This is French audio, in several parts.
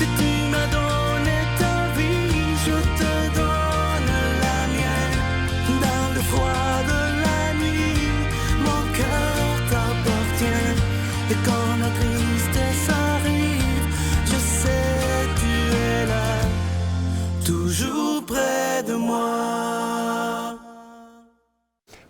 Si tu m'as donné ta vie, je te donne la mienne. Dans le froid de la nuit, mon cœur t'appartient. Et quand la tristesse arrive, je sais tu es là, toujours près de moi.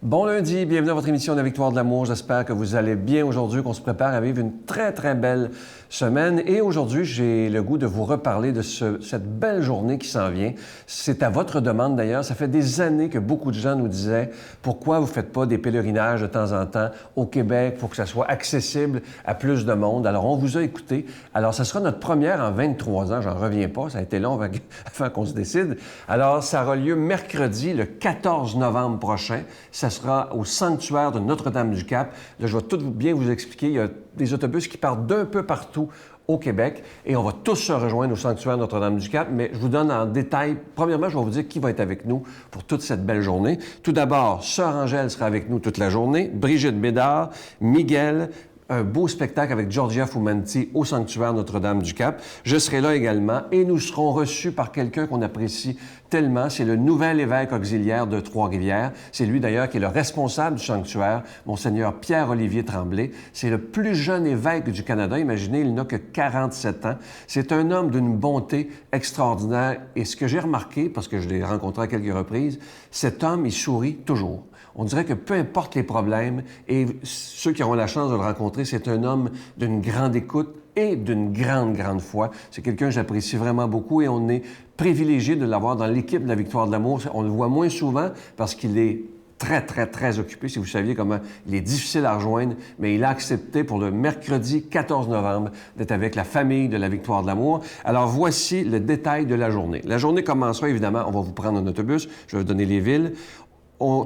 Bon lundi, bienvenue à votre émission de la Victoire de l'amour. J'espère que vous allez bien aujourd'hui, qu'on se prépare à vivre une très, très belle semaine. Et aujourd'hui, j'ai le goût de vous reparler de cette belle journée qui s'en vient. C'est à votre demande d'ailleurs. Ça fait des années que beaucoup de gens nous disaient « Pourquoi vous ne faites pas des pèlerinages de temps en temps au Québec pour que ça soit accessible à plus de monde? » Alors, on vous a écouté. Alors, ça sera notre première en 23 ans. J'en reviens pas. Ça a été long avant qu'on se décide. Alors, ça aura lieu mercredi, le 14 novembre prochain. Ça sera au sanctuaire de Notre-Dame-du-Cap. Là, je vais tout bien vous expliquer. Il y a des autobus qui partent d'un peu partout au Québec et on va tous se rejoindre au sanctuaire Notre-Dame-du-Cap. Mais je vous donne en détail. Premièrement, je vais vous dire qui va être avec nous pour toute cette belle journée. Tout d'abord, Sœur Angèle sera avec nous toute la journée. Brigitte Bédard, Miguel, un beau spectacle avec Georgia Fumanti au sanctuaire Notre-Dame-du-Cap. Je serai là également et nous serons reçus par quelqu'un qu'on apprécie tellement. C'est le nouvel évêque auxiliaire de Trois-Rivières. C'est lui d'ailleurs qui est le responsable du sanctuaire, Monseigneur Pierre-Olivier Tremblay. C'est le plus jeune évêque du Canada. Imaginez, il n'a que 47 ans. C'est un homme d'une bonté extraordinaire. Et ce que j'ai remarqué, parce que je l'ai rencontré à quelques reprises, cet homme, il sourit toujours. On dirait que peu importe les problèmes, et ceux qui auront la chance de le rencontrer, c'est un homme d'une grande écoute et d'une grande, grande foi. C'est quelqu'un que j'apprécie vraiment beaucoup et on est privilégié de l'avoir dans l'équipe de la Victoire de l'amour. On le voit moins souvent parce qu'il est très, très, très occupé. Si vous saviez comment il est difficile à rejoindre, mais il a accepté pour le mercredi 14 novembre d'être avec la famille de la Victoire de l'amour. Alors, voici le détail de la journée. La journée commencera, évidemment, on va vous prendre un autobus. Je vais vous donner les villes.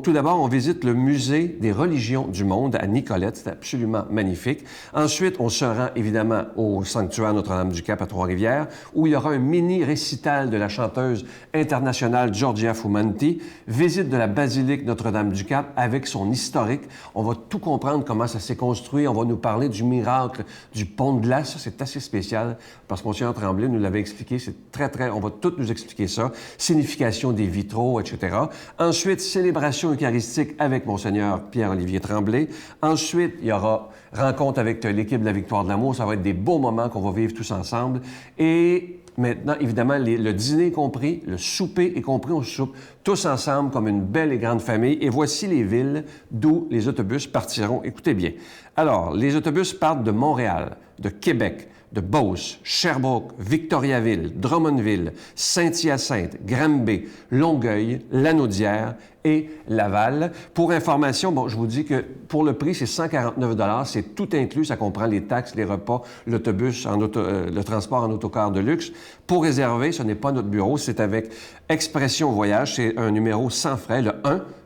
Tout d'abord, on visite le Musée des religions du monde à Nicolette. C'est absolument magnifique. Ensuite, on se rend évidemment au sanctuaire Notre-Dame-du-Cap à Trois-Rivières, où il y aura un mini-récital de la chanteuse internationale Georgia Fumanti. Visite de la basilique Notre-Dame-du-Cap avec son historique. On va tout comprendre comment ça s'est construit. On va nous parler du miracle du pont de glace. Ça, c'est assez spécial parce que Monseigneur Tremblay nous l'avait expliqué. C'est très, très... On va tout nous expliquer ça. Signification des vitraux, etc. Ensuite, célébration eucharistique avec Monseigneur Pierre-Olivier Tremblay. Ensuite, il y aura rencontre avec l'équipe de la Victoire de l'amour. Ça va être des beaux moments qu'on va vivre tous ensemble. Et maintenant, évidemment, le dîner est compris, le souper est compris. On soupe tous ensemble comme une belle et grande famille. Et voici les villes d'où les autobus partiront. Écoutez bien. Alors, les autobus partent de Montréal, de Québec, de Beauce, Sherbrooke, Victoriaville, Drummondville, Saint-Hyacinthe, Granby, Longueuil, Lanaudière et Laval. Pour information, bon, je vous dis que pour le prix, c'est 149 $. C'est tout inclus. Ça comprend les taxes, les repas, l'autobus, le transport en autocar de luxe. Pour réserver, ce n'est pas notre bureau, c'est avec Expression Voyage. C'est un numéro sans frais, le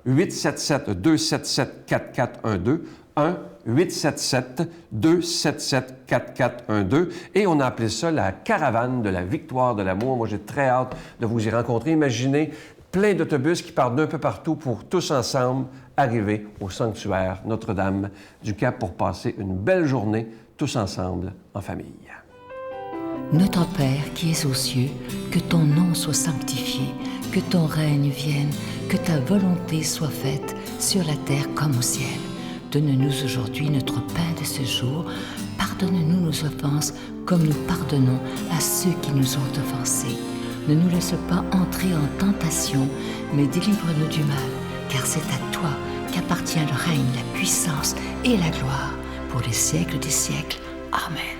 1-877-277-4412. 1-877-277-4412. Et on a appelé ça la caravane de la Victoire de l'amour. Moi, j'ai très hâte de vous y rencontrer. Imaginez plein d'autobus qui partent d'un peu partout pour tous ensemble arriver au sanctuaire Notre-Dame-du-Cap pour passer une belle journée tous ensemble en famille. Notre Père qui es aux cieux, que ton nom soit sanctifié, que ton règne vienne, que ta volonté soit faite sur la terre comme au ciel. Donne-nous aujourd'hui notre pain de ce jour. Pardonne-nous nos offenses comme nous pardonnons à ceux qui nous ont offensés. Ne nous laisse pas entrer en tentation, mais délivre-nous du mal, car c'est à toi qu'appartient le règne, la puissance et la gloire pour les siècles des siècles. Amen.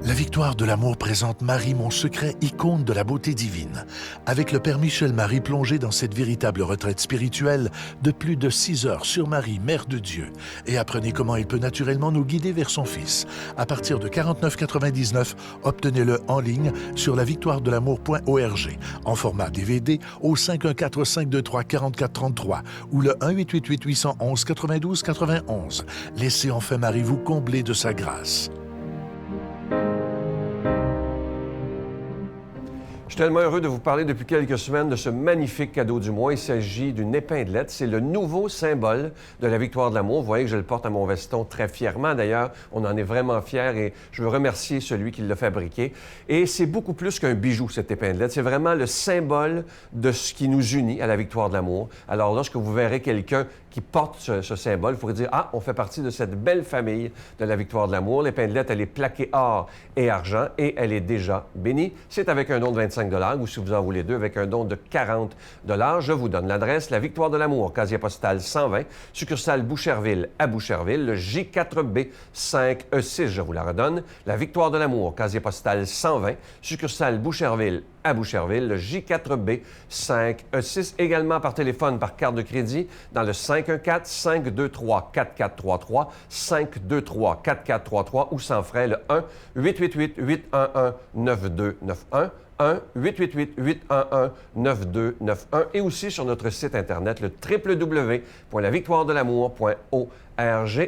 La Victoire de l'amour présente Marie, mon secret, icône de la beauté divine. Avec le Père Michel Marie plongé dans cette véritable retraite spirituelle de plus de 6 heures sur Marie, Mère de Dieu. Et apprenez comment il peut naturellement nous guider vers son Fils. À partir de 49,99, obtenez-le en ligne sur lavictoiredelamour.org en format DVD au 514-523-4433 ou le 1-888-811-92-91. Laissez enfin Marie vous combler de sa grâce. Je tellement heureux de vous parler depuis quelques semaines de ce magnifique cadeau du mois. Il s'agit d'une épinglette. C'est le nouveau symbole de la victoire de l'amour. Vous voyez que je le porte à mon veston très fièrement. D'ailleurs, on en est vraiment fiers et je veux remercier celui qui l'a fabriqué. Et c'est beaucoup plus qu'un bijou, cette épinglette. C'est vraiment le symbole de ce qui nous unit à la victoire de l'amour. Alors, lorsque vous verrez quelqu'un qui porte ce symbole, vous pourrez dire « Ah, on fait partie de cette belle famille de la victoire de l'amour. » L'épinglette, elle est plaquée or et argent et elle est déjà bénie. C'est avec un don de 25 ou si vous en voulez deux, avec un don de 40 je vous donne l'adresse. La Victoire de l'amour, casier postal 120, succursale Boucherville à Boucherville, le J4B 5E6, je vous la redonne. La Victoire de l'amour, casier postal 120, succursale Boucherville à Boucherville, le J4B 5E6, également par téléphone, par carte de crédit, dans le 514-523-4433, 523-4433 ou sans frais, le 1-888-811-9291, 1-888-811-9291 et aussi sur notre site Internet, le www.lavictoiredelamour.org.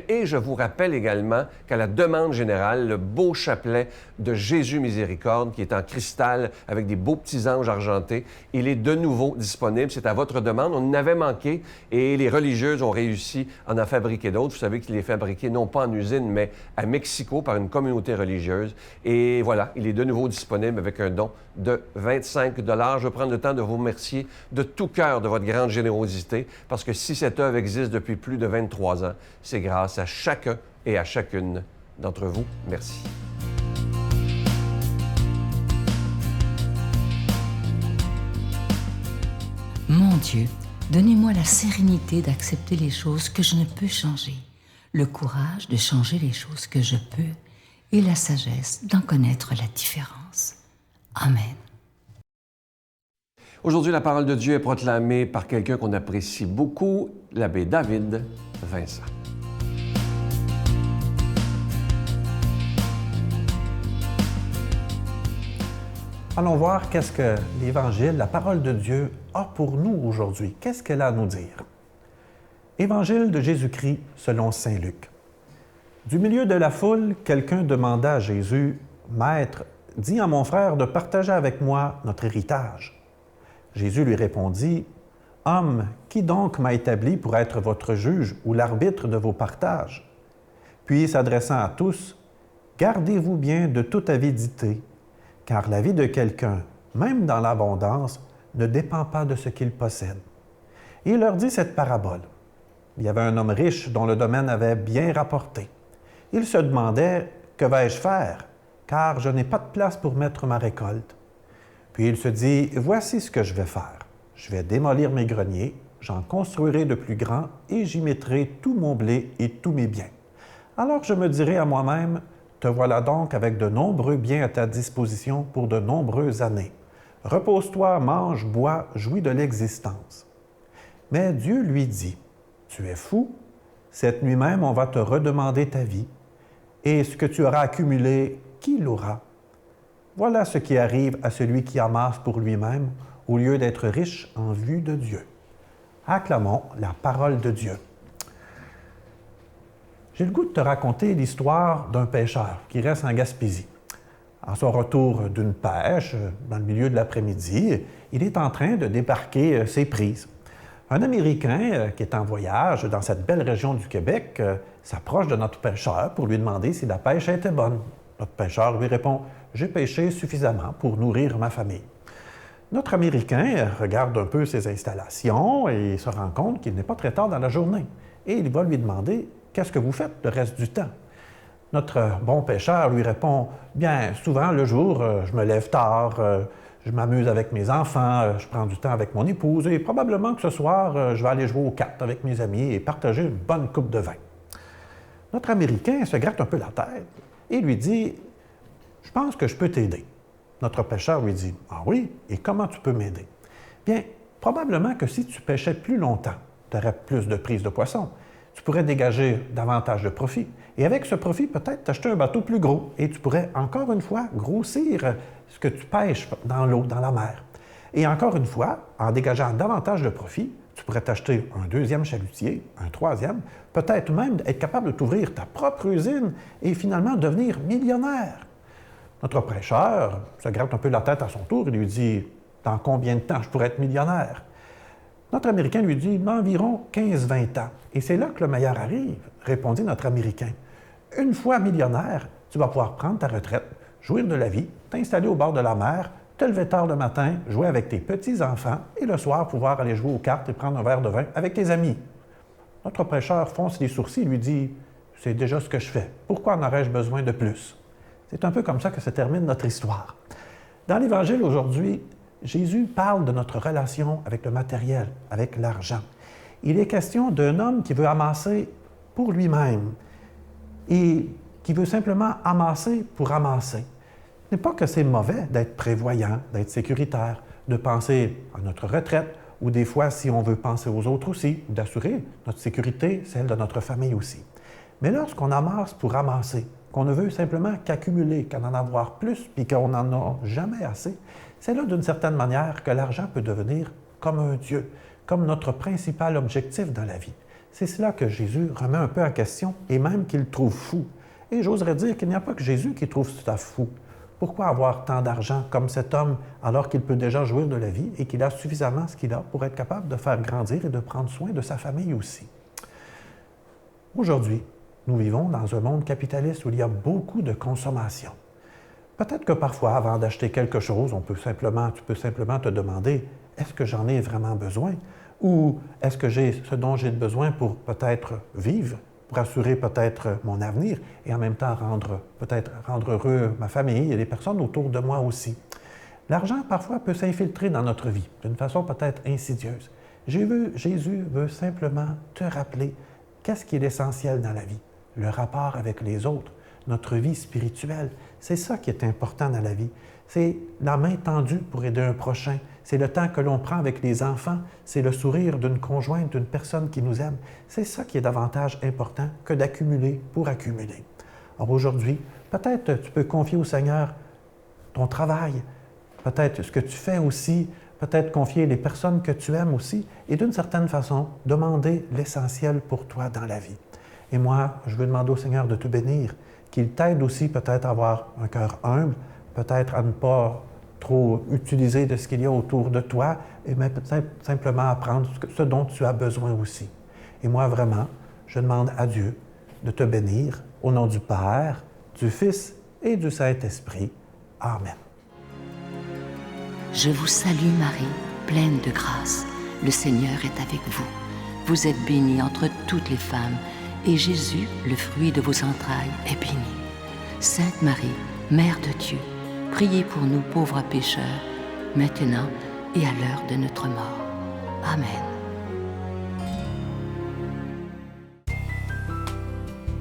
Et je vous rappelle également qu'à la demande générale, le beau chapelet de Jésus Miséricorde, qui est en cristal avec des beaux petits anges argentés, il est de nouveau disponible. C'est à votre demande. On en avait manqué et les religieuses ont réussi à en fabriquer d'autres. Vous savez qu'il est fabriqué non pas en usine, mais à Mexico par une communauté religieuse. Et voilà, il est de nouveau disponible avec un don de 25 Je veux prendre le temps de vous remercier de tout cœur de votre grande générosité, parce que si cette œuvre existe depuis plus de 23 ans, c'est grâce à chacun et à chacune d'entre vous. Merci. Mon Dieu, donnez-moi la sérénité d'accepter les choses que je ne peux changer, le courage de changer les choses que je peux et la sagesse d'en connaître la différence. Amen. Aujourd'hui, la parole de Dieu est proclamée par quelqu'un qu'on apprécie beaucoup, l'abbé David Vincent. Allons voir qu'est-ce que l'Évangile, la parole de Dieu, a pour nous aujourd'hui. Qu'est-ce qu'elle a à nous dire? Évangile de Jésus-Christ selon saint Luc. Du milieu de la foule, quelqu'un demanda à Jésus, « Maître, dis à mon frère de partager avec moi notre héritage. » Jésus lui répondit, « Homme, qui donc m'a établi pour être votre juge ou l'arbitre de vos partages? » Puis, s'adressant à tous, « Gardez-vous bien de toute avidité, car la vie de quelqu'un, même dans l'abondance, ne dépend pas de ce qu'il possède. » Et il leur dit cette parabole. Il y avait un homme riche dont le domaine avait bien rapporté. Il se demandait, « Que vais-je faire? Car je n'ai pas de place pour mettre ma récolte. » Puis il se dit, « Voici ce que je vais faire. Je vais démolir mes greniers, j'en construirai de plus grands et j'y mettrai tout mon blé et tous mes biens. Alors je me dirai à moi-même, te voilà donc avec de nombreux biens à ta disposition pour de nombreuses années. Repose-toi, mange, bois, jouis de l'existence. » Mais Dieu lui dit, « Tu es fou, cette nuit même on va te redemander ta vie, et ce que tu auras accumulé, qui l'aura? Voilà ce qui arrive à celui qui amasse pour lui-même, au lieu d'être riche en vue de Dieu. » Acclamons la parole de Dieu. J'ai le goût de te raconter l'histoire d'un pêcheur qui reste en Gaspésie. À son retour d'une pêche, dans le milieu de l'après-midi, il est en train de débarquer ses prises. Un Américain qui est en voyage dans cette belle région du Québec s'approche de notre pêcheur pour lui demander si la pêche était bonne. Notre pêcheur lui répond « J'ai pêché suffisamment pour nourrir ma famille. » Notre Américain regarde un peu ses installations et se rend compte qu'il n'est pas très tard dans la journée. Et il va lui demander « Qu'est-ce que vous faites le reste du temps? » Notre bon pêcheur lui répond « Bien, souvent le jour, je me lève tard, je m'amuse avec mes enfants, je prends du temps avec mon épouse et probablement que ce soir, je vais aller jouer aux cartes avec mes amis et partager une bonne coupe de vin. » Notre Américain se gratte un peu la tête et lui dit « Je pense que je peux t'aider. » Notre pêcheur lui dit « Ah oui? Et comment tu peux m'aider? » Bien, probablement que si tu pêchais plus longtemps, tu aurais plus de prises de poissons. Tu pourrais dégager davantage de profit. Et avec ce profit, peut-être t'acheter un bateau plus gros. Et tu pourrais, encore une fois, grossir ce que tu pêches dans l'eau, dans la mer. Et encore une fois, en dégageant davantage de profit, tu pourrais t'acheter un deuxième chalutier, un troisième, peut-être même être capable de t'ouvrir ta propre usine et finalement devenir millionnaire. Notre prêcheur se gratte un peu la tête à son tour et lui dit « Dans combien de temps je pourrais être millionnaire? » Notre Américain lui dit « Environ 15-20 ans. » Et c'est là que le meilleur arrive, répondit notre Américain. « Une fois millionnaire, tu vas pouvoir prendre ta retraite, jouir de la vie, t'installer au bord de la mer, te lever tard le matin, jouer avec tes petits-enfants et le soir pouvoir aller jouer aux cartes et prendre un verre de vin avec tes amis. » Notre prêcheur fronce les sourcils et lui dit « C'est déjà ce que je fais. Pourquoi en aurais-je besoin de plus? » C'est un peu comme ça que se termine notre histoire. Dans l'Évangile aujourd'hui, Jésus parle de notre relation avec le matériel, avec l'argent. Il est question d'un homme qui veut amasser pour lui-même et qui veut simplement amasser pour amasser. Ce n'est pas que c'est mauvais d'être prévoyant, d'être sécuritaire, de penser à notre retraite ou des fois, si on veut penser aux autres aussi, d'assurer notre sécurité, celle de notre famille aussi. Mais lorsqu'on amasse pour amasser, qu'on ne veut simplement qu'accumuler, qu'en avoir plus, puis qu'on n'en a jamais assez, c'est là, d'une certaine manière, que l'argent peut devenir comme un Dieu, comme notre principal objectif dans la vie. C'est cela que Jésus remet un peu en question et même qu'il trouve fou. Et j'oserais dire qu'il n'y a pas que Jésus qui trouve ça fou. Pourquoi avoir tant d'argent comme cet homme alors qu'il peut déjà jouir de la vie et qu'il a suffisamment ce qu'il a pour être capable de faire grandir et de prendre soin de sa famille aussi? Aujourd'hui, nous vivons dans un monde capitaliste où il y a beaucoup de consommation. Peut-être que parfois, avant d'acheter quelque chose, tu peux simplement te demander « Est-ce que j'en ai vraiment besoin? » Ou « Est-ce que j'ai ce dont j'ai besoin pour peut-être vivre, pour assurer peut-être mon avenir et en même temps rendre heureux ma famille et les personnes autour de moi aussi? » L'argent, parfois, peut s'infiltrer dans notre vie d'une façon peut-être insidieuse. Jésus veut simplement te rappeler qu'est-ce qui est essentiel dans la vie. Le rapport avec les autres, notre vie spirituelle. C'est ça qui est important dans la vie. C'est la main tendue pour aider un prochain. C'est le temps que l'on prend avec les enfants. C'est le sourire d'une conjointe, d'une personne qui nous aime. C'est ça qui est davantage important que d'accumuler pour accumuler. Alors aujourd'hui, peut-être tu peux confier au Seigneur ton travail, peut-être ce que tu fais aussi, peut-être confier les personnes que tu aimes aussi et d'une certaine façon, demander l'essentiel pour toi dans la vie. Et moi, je veux demander au Seigneur de te bénir, qu'il t'aide aussi peut-être à avoir un cœur humble, peut-être à ne pas trop utiliser de ce qu'il y a autour de toi, et mais peut-être simplement à prendre ce dont tu as besoin aussi. Et moi, vraiment, je demande à Dieu de te bénir au nom du Père, du Fils et du Saint-Esprit. Amen. Je vous salue Marie, pleine de grâce. Le Seigneur est avec vous. Vous êtes bénie entre toutes les femmes, et Jésus, le fruit de vos entrailles, est béni. Sainte Marie, Mère de Dieu, priez pour nous pauvres pécheurs, maintenant et à l'heure de notre mort. Amen.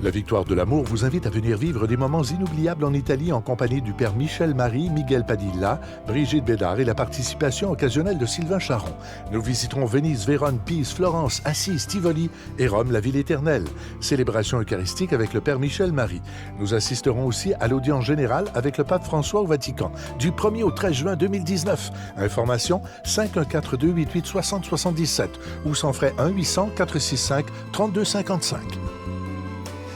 La Victoire de l'amour vous invite à venir vivre des moments inoubliables en Italie en compagnie du Père Michel Marie, Miguel Padilla, Brigitte Bédard et la participation occasionnelle de Sylvain Charon. Nous visiterons Venise, Vérone, Pise, Florence, Assise, Tivoli et Rome, la ville éternelle. Célébration eucharistique avec le Père Michel Marie. Nous assisterons aussi à l'audience générale avec le Pape François au Vatican du 1er au 13 juin 2019. Information 514-288-6077 ou sans frais 1-800-465-3255.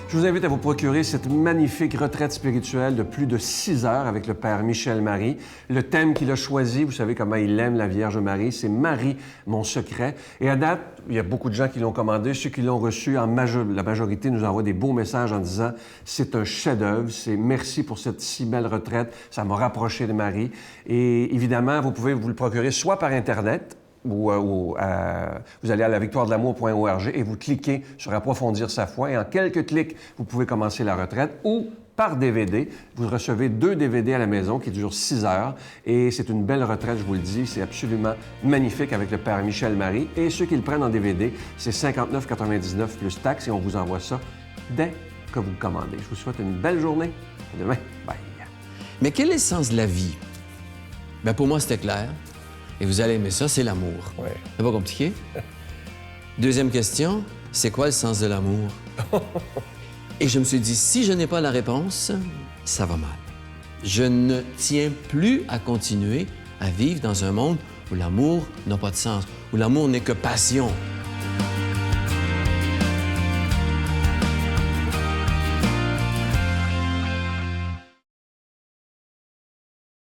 Je vous invite à vous procurer cette magnifique retraite spirituelle de plus de 6 heures avec le Père Michel Marie. Le thème qu'il a choisi, vous savez comment il aime la Vierge Marie, c'est « Marie, mon secret ». Et à date, il y a beaucoup de gens qui l'ont commandé. Ceux qui l'ont reçu, la majorité nous envoie des beaux messages en disant « C'est un chef-d'œuvre, c'est merci pour cette si belle retraite, ça m'a rapproché de Marie ». Et évidemment, vous pouvez vous le procurer soit par Internet, vous allez à lavictoiredelamour.org et vous cliquez sur « Approfondir sa foi » et en quelques clics, vous pouvez commencer la retraite ou par DVD. Vous recevez 2 DVD à la maison qui durent 6 heures et c'est une belle retraite, je vous le dis. C'est absolument magnifique avec le Père Michel Marie. Et ceux qui le prennent en DVD, c'est 59,99 plus taxes et on vous envoie ça dès que vous le commandez. Je vous souhaite une belle journée. À demain. Bye. Mais quel est le sens de la vie? Bien, pour moi, c'était clair. Et vous allez aimer ça, c'est l'amour. Ouais. C'est pas compliqué. Deuxième question, c'est quoi le sens de l'amour? Et je me suis dit, si je n'ai pas la réponse, ça va mal. Je ne tiens plus à continuer à vivre dans un monde où l'amour n'a pas de sens, où l'amour n'est que passion.